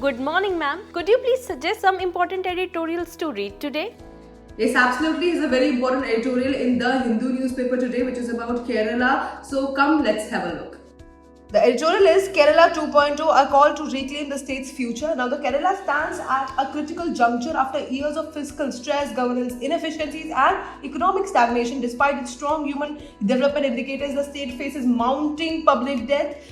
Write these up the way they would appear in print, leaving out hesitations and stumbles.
Good morning, ma'am. Could you please suggest some important editorials to read today? Yes, absolutely. It's a very important editorial in the Hindu newspaper today, which is about Kerala. So come, let's have a look. The editorial is Kerala 2.0, a call to reclaim the state's future. Now, the Kerala stands at a critical juncture after years of fiscal stress, governance inefficiencies, and economic stagnation. Despite its strong human development indicators, the state faces mounting public debt,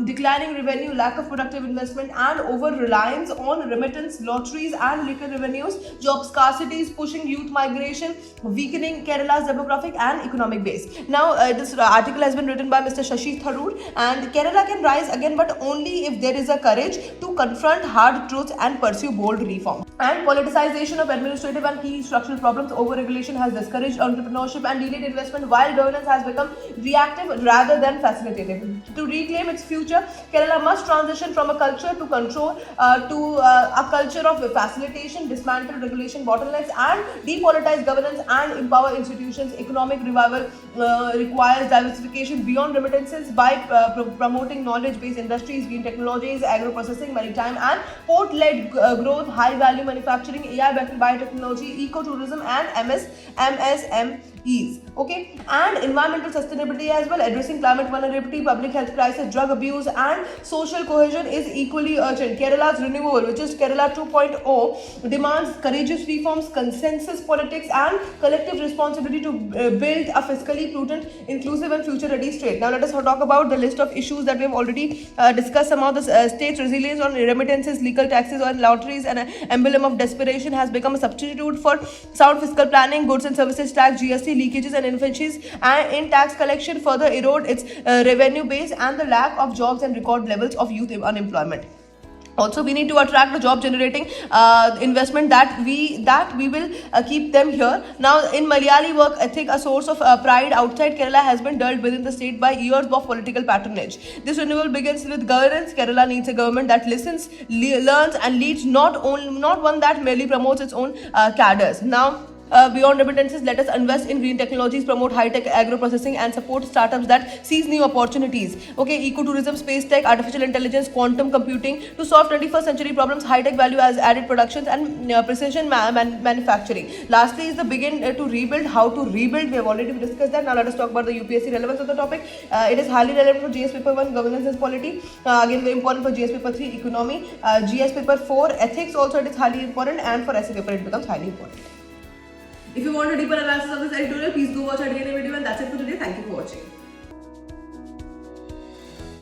declining revenue, lack of productive investment, and over reliance on remittance, lotteries, and liquor revenues. Job scarcity is pushing youth migration, weakening Kerala's demographic and economic base. Now, this article has been written by Mr. Shashi Tharoor, and Kerala can rise again, but only if there is a courage to confront hard truths and pursue bold reform. And politicization of administrative and key structural problems, over-regulation has discouraged entrepreneurship and delayed investment, while governance has become reactive rather than facilitative. To reclaim its future, Kerala must transition from a culture to control to a culture of facilitation, dismantle regulation bottlenecks, and depolitize governance and empower institutions. Economic revival requires diversification beyond remittances by promoting knowledge-based industries, green technologies, agro-processing, maritime and port-led growth, high-value manufacturing, AI-backed biotechnology, ecotourism, and MSMEs. Okay, and environmental sustainability as well, addressing climate vulnerability, public health crisis, drug abuse, and social cohesion is equally urgent. Kerala's renewal, which is Kerala 2.0, demands courageous reforms, consensus politics, and collective responsibility to build a fiscally prudent, inclusive, and future-ready state. Now, let us talk about the list of issues that we have already discussed. Some of the state's resilience on remittances, legal taxes, or lotteries, and an emblem of desperation has become a substitute for sound fiscal planning. Goods and services tax, GST leakages, and inefficiencies in tax collection further erode its revenue base, and the lack of jobs and record levels of youth unemployment. Also, we need to attract the job generating investment that we will keep them here. Now, in Malayali work ethic, a source of pride outside Kerala, has been dulled within the state by years of political patronage. This renewal begins with governance. Kerala needs a government that listens, learns, and leads, not one that merely promotes its own cadres. Now, beyond remittances, let us invest in green technologies, promote high-tech agro-processing, and support startups that seize new opportunities. Okay, ecotourism, space tech, artificial intelligence, quantum computing to solve 21st century problems, high-tech value as added productions, and precision manufacturing. Lastly is the begin to rebuild. How to rebuild? We have already discussed that. Now let us talk about the UPSC relevance of the topic. It is highly relevant for GS paper 1, governance and polity. Again, very important for GS paper 3, economy. GS paper 4, ethics, also it is highly important, and for essay paper it becomes highly important. If you want a deeper analysis of this editorial, please go watch our DNA video, and that's it for today. Thank you for watching.